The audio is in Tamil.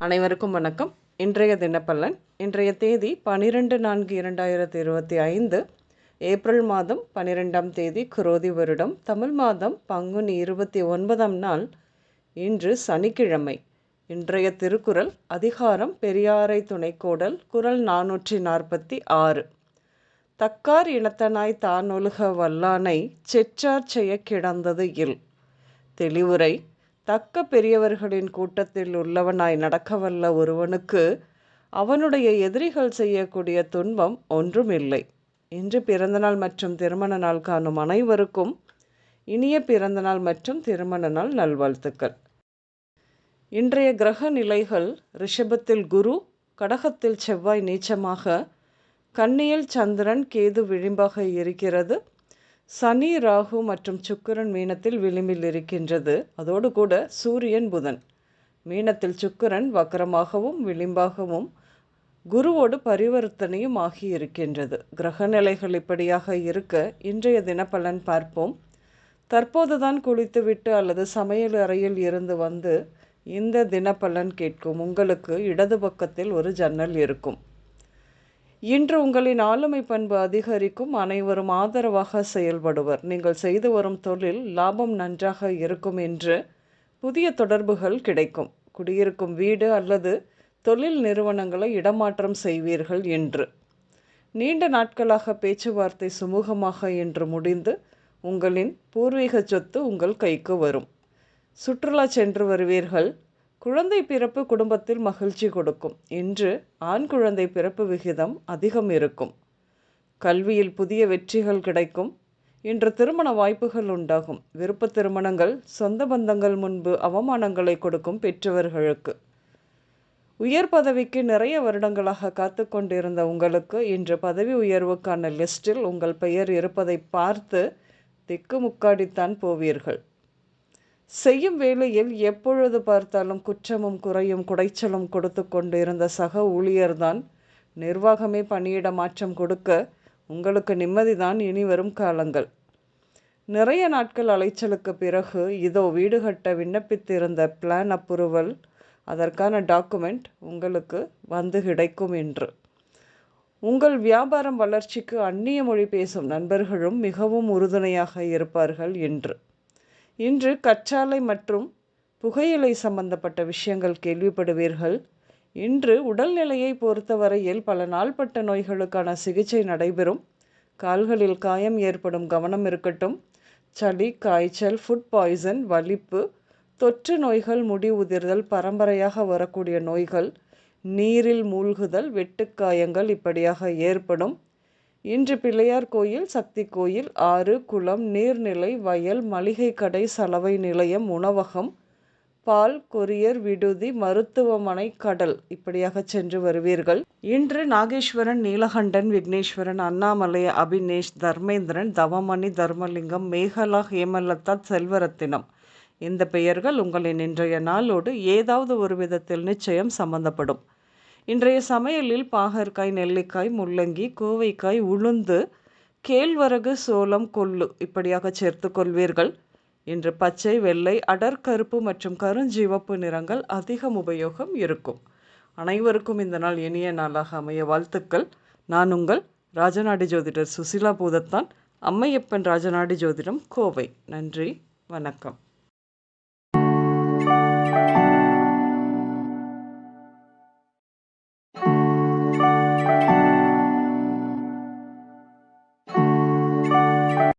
அனைவருக்கும் வணக்கம். இன்றைய தினப்பலன். இன்றைய தேதி 12/4/2025, ஏப்ரல் மாதம் 12ஆம் தேதி, குரோதி வருடம், தமிழ் மாதம் பங்குனி 29ஆம் நாள். இன்று சனிக்கிழமை. இன்றைய திருக்குறள் அதிகாரம் பெரியாரை துணைக்கோடல், குறள் 446. தக்கார் இனத்தனாய் தானொழுக வல்லானை செற்றார் செய்ய கிடந்தது இல். தெளிவுரை. தக்க பெரியவர்களின் கூட்டத்தில் உள்ளவனாய் நடக்கவல்ல ஒருவனுக்கு அவனுடைய எதிரிகள் செய்யக்கூடிய துன்பம் ஒன்றுமில்லை. இன்று பிறந்தநாள் மற்றும் திருமண நாள் காணும் அனைவருக்கும் இனிய பிறந்தநாள் மற்றும் திருமண நாள் நல்வாழ்த்துக்கள். இன்றைய கிரக நிலைகள்: ரிஷபத்தில் குரு, கடகத்தில் செவ்வாய் நீச்சமாக, கன்னியில் சந்திரன் கேது விளிம்பாக இருக்கிறது. சனி, ராகு மற்றும் சுக்கிரன் மீனத்தில் விளிம்பில் இருக்கின்றது. அதோடு கூட சூரியன், புதன். மீனத்தில் சுக்கிரன் வக்ரமாகவும் விளிம்பாகவும் குருவோடு பரிவர்த்தனையும் ஆகி இருக்கின்றது. கிரக நிலைகள் இப்படியாக இருக்க இன்றைய தினப்பலன் பார்ப்போம். தற்போதுதான் குளித்துவிட்டு அல்லது சமையல் அறையில் இருந்து வந்து இந்த தினப்பலன் கேட்கும் உங்களுக்கு இடது பக்கத்தில் ஒரு ஜன்னல் இருக்கும். இன்று உங்களின் ஆளுமை பண்பு அதிகரிக்கும். அனைவரும் ஆதரவாக செயல்படுவர். நீங்கள் செய்து வரும் தொழில் லாபம் நன்றாக இருக்கும் என்று புதிய தொடர்புகள் கிடைக்கும். குடியிருக்கும் வீடு அல்லது தொழில் நிறுவனங்களை இடமாற்றம் செய்வீர்கள் என்று. நீண்ட நாட்களாக பேச்சுவார்த்தை சுமூகமாக இன்று முடிந்து உங்களின் பூர்வீக சொத்து உங்கள் கைக்கு வரும். சுற்றுலா சென்று வருவீர்கள். குழந்தை பிறப்பு குடும்பத்தில் மகிழ்ச்சி கொடுக்கும். இன்று ஆண் குழந்தை பிறப்பு விகிதம் அதிகம் இருக்கும். கல்வியில் புதிய வெற்றிகள் கிடைக்கும். இன்று திருமண வாய்ப்புகள் உண்டாகும். விருப்ப திருமணங்கள். சொந்த பந்தங்கள் முன்பு அவமானங்களை கொடுக்கும் பெற்றவர்களுக்கு. உயர் பதவிக்கு நிறைய வருடங்களாக காத்து கொண்டிருந்த உங்களுக்கு இன்று பதவி உயர்வுக்கான லிஸ்டில் உங்கள் பெயர் இருப்பதை பார்த்து திக்குமுக்காடித்தான் போவீர்கள். செய்யும் வேளையில் எப்பொழுது பார்த்தாலும் குற்றமும் குறையும் குடைச்சலும் கொடுத்து கொண்டு இருந்த சக ஊழியர்தான் நிர்வாகமே பணியிட மாற்றம் கொடுக்க உங்களுக்கு நிம்மதிதான் இனி வரும் காலங்கள். நிறைய நாட்கள் அலைச்சலுக்கு பிறகு இதோ வீடு கட்ட விண்ணப்பித்திருந்த பிளான் அப்ரூவல், அதற்கான டாக்குமெண்ட் உங்களுக்கு வந்து கிடைக்கும் என்று. உங்கள் வியாபாரம் வளர்ச்சிக்கு அந்நிய மொழி பேசும் நண்பர்களும் மிகவும் உறுதுணையாக இருப்பார்கள் என்று. இன்று கற்றாழை மற்றும் புகையிலை சம்பந்தப்பட்ட விஷயங்கள் கேள்விப்படுவீர்கள். இன்று உடல்நிலையை பொறுத்தவரையில் பல நாள்பட்ட நோய்களுக்கான சிகிச்சை நடைபெறும். கால்களில் காயம் ஏற்படும், கவனம் இருக்கட்டும். சளி, காய்ச்சல், ஃபுட் பாய்சன், வலிப்பு, தொற்று நோய்கள், முடி உதிர்தல், பரம்பரையாக வரக்கூடிய நோய்கள், நீரில் மூழ்குதல், வெட்டுக்காயங்கள் இப்படியாக ஏற்படும். இன்று பிள்ளையார் கோயில், சக்தி கோயில், ஆறு, குளம், நீர்நிலை, வயல், மளிகை கடை, சலவை நிலையம், உணவகம், பால், கொரியர், விடுதி, மருத்துவமனை, கடல் இப்படியாக சென்று வருவீர்கள். இன்று நாகேஸ்வரன், நீலகண்டன், விக்னேஸ்வரன், அண்ணாமலை, அபினேஷ், தர்மேந்திரன், தவமணி, தர்மலிங்கம், மேகலா, ஹேமலதா, செல்வரத்தினம் இந்த பெயர்கள் உங்களின் இன்றைய நாளோடு ஏதாவது ஒரு விதத்தில் நிச்சயம் சம்பந்தப்படும். இன்றைய சமையலில் பாகற்காய், நெல்லிக்காய், முள்ளங்கி, கோவைக்காய், உளுந்து, கேழ்வரகு, சோளம், கொள்ளு இப்படியாக சேர்த்து கொள்வீர்கள். இன்று பச்சை, வெள்ளை, அடர்கருப்பு மற்றும் கருஞ்சிவப்பு நிறங்கள் அதிகம் உபயோகம் இருக்கும். அனைவருக்கும் இந்த நாள் இனிய நாளாக அமைய வாழ்த்துக்கள். நான் உங்கள் ராஜநாடி ஜோதிடர் சுசிலா பூதத்தான், அம்மையப்பன் ராஜநாடி ஜோதிடம், கோவை. நன்றி, வணக்கம்.